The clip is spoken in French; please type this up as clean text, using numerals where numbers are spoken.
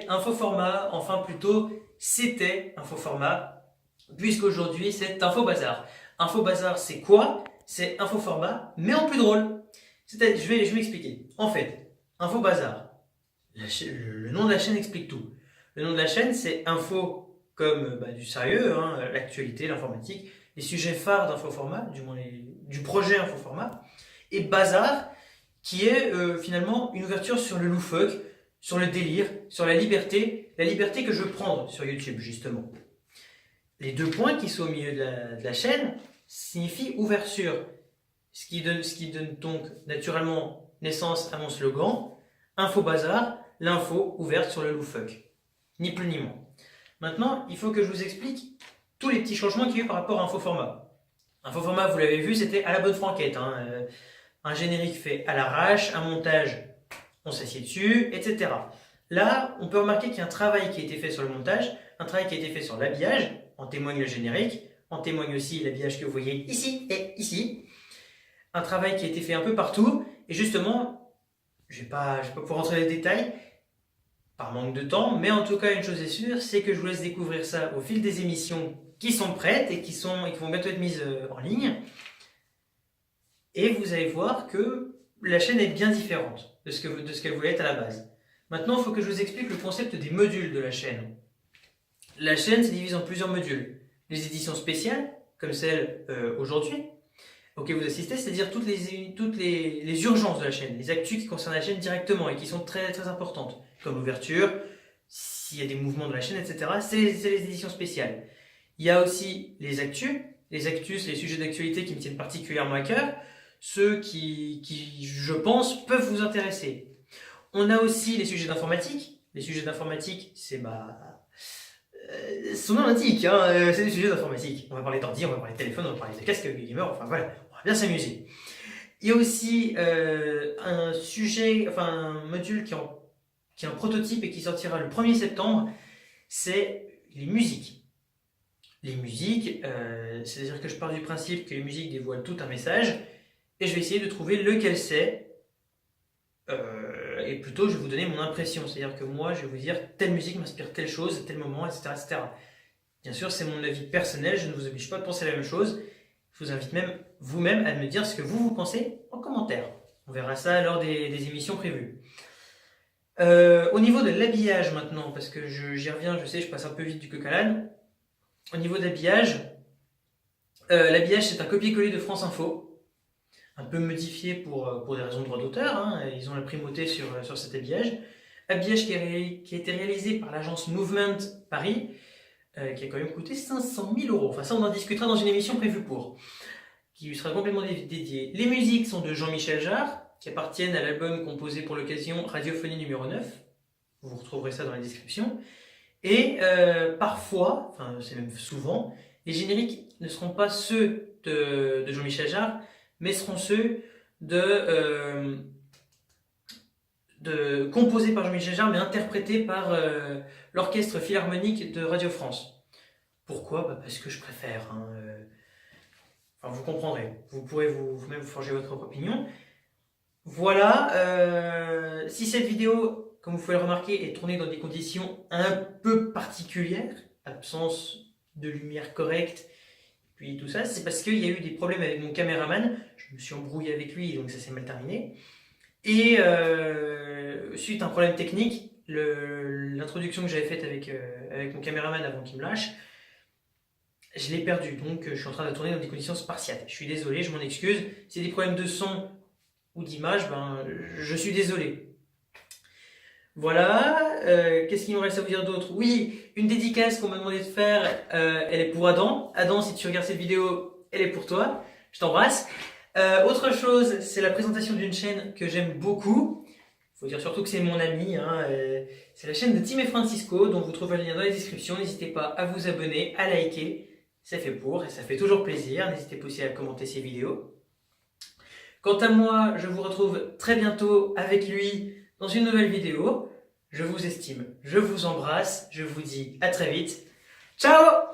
un faux format, enfin plutôt c'était un faux format, puisqu'aujourd'hui c'est un faux bazar. Un faux bazar c'est quoi? C'est un faux format, mais en plus drôle. Je vais m'expliquer. En fait, un faux bazar, le nom de la chaîne explique tout. Le nom de la chaîne c'est info comme du sérieux, hein, l'actualité, l'informatique, les sujets phares d'un faux format, du moins du projet un faux format, et bazar qui est finalement une ouverture sur le loufoque, sur le délire, sur la liberté que je veux prendre sur YouTube justement. Les deux points qui sont au milieu de la chaîne signifient ouverture, ce qui donne donc naturellement naissance à mon slogan, info bazar, l'info ouverte sur le loufoque. Ni plus ni moins. Maintenant, il faut que je vous explique tous les petits changements qu'il y a eu par rapport à un faux format. Un faux format, vous l'avez vu, c'était à la bonne franquette. Un générique fait à l'arrache, un montage, on s'assied dessus, etc. Là, on peut remarquer qu'il y a un travail qui a été fait sur le montage, un travail qui a été fait sur l'habillage, en témoigne le générique, en témoigne aussi l'habillage que vous voyez ici et ici. Un travail qui a été fait un peu partout, et justement, je vais pas pouvoir rentrer dans les détails, par manque de temps, mais en tout cas, une chose est sûre, c'est que je vous laisse découvrir ça au fil des émissions qui sont prêtes et qui vont bientôt être mises en ligne. Et vous allez voir que la chaîne est bien différente de ce qu'elle voulait être à la base. Maintenant, il faut que je vous explique le concept des modules de la chaîne. La chaîne se divise en plusieurs modules. Les éditions spéciales, comme celle aujourd'hui, auxquelles vous assistez, c'est-à-dire toutes les urgences de la chaîne, les actus qui concernent la chaîne directement et qui sont très, très importantes, comme l'ouverture, s'il y a des mouvements de la chaîne, etc. C'est les éditions spéciales. Il y a aussi les actus, les sujets d'actualité qui me tiennent particulièrement à cœur, ceux qui, je pense, peuvent vous intéresser. On a aussi les sujets d'informatique. Les sujets d'informatique, c'est son nom l'indique, c'est des sujets d'informatique. On va parler d'ordi, on va parler de téléphone, on va parler de casque gamer, enfin voilà, on va bien s'amuser. Il y a aussi un module qui est un prototype et qui sortira le 1er septembre, c'est les musiques. Les musiques, c'est-à-dire que je pars du principe que les musiques dévoilent tout un message, et je vais essayer de trouver lequel c'est, et plutôt je vais vous donner mon impression, c'est-à-dire que moi je vais vous dire telle musique m'inspire telle chose, tel moment, etc., etc. Bien sûr, c'est mon avis personnel, je ne vous oblige pas de penser la même chose, je vous invite même vous-même à me dire ce que vous pensez en commentaire. On verra ça lors des émissions prévues. Au niveau de l'habillage maintenant, parce que j'y reviens, je sais, je passe un peu vite du coq à l'âne. Au niveau de l'habillage, c'est un copier-coller de France Info, un peu modifié pour des raisons de droit d'auteur, ils ont la primauté sur cet habillage. Habillage qui a été réalisé par l'agence Movement Paris, qui a quand même coûté 500 000 €. Enfin ça on en discutera dans une émission prévue qui lui sera complètement dédiée. Les musiques sont de Jean-Michel Jarre, qui appartiennent à l'album composé pour l'occasion Radiophonie numéro 9. Vous retrouverez ça dans la description. Et parfois, enfin c'est même souvent, les génériques ne seront pas ceux de Jean-Michel Jarre, mais seront ceux composés par Jean-Michel Jarre, mais interprétés par l'Orchestre Philharmonique de Radio France. Pourquoi? Parce que je préfère. Enfin, vous comprendrez. Vous pourrez vous-même forger votre propre opinion. Voilà. Si cette vidéo, comme vous pouvez le remarquer, est tournée dans des conditions un peu particulières, absence de lumière correcte, puis tout ça, c'est parce qu'il y a eu des problèmes avec mon caméraman. Je me suis embrouillé avec lui, donc ça s'est mal terminé. Et suite à un problème technique, l'introduction que j'avais faite avec mon caméraman avant qu'il me lâche, je l'ai perdu. Donc je suis en train de tourner dans des conditions spartiates. Je suis désolé, je m'en excuse. Si y a des problèmes de son ou d'image, je suis désolé. Voilà, qu'est-ce qu'il me reste à vous dire d'autre? Oui, une dédicace qu'on m'a demandé de faire, elle est pour Adam. Adam, si tu regardes cette vidéo, elle est pour toi. Je t'embrasse. Autre chose, c'est la présentation d'une chaîne que j'aime beaucoup. Il faut dire surtout que c'est mon ami. C'est la chaîne de Tim et Francisco, dont vous trouverez le lien dans la description. N'hésitez pas à vous abonner, à liker. Ça fait pour et ça fait toujours plaisir. N'hésitez pas aussi à commenter ces vidéos. Quant à moi, je vous retrouve très bientôt avec lui dans une nouvelle vidéo. Je vous estime, je vous embrasse, je vous dis à très vite. Ciao!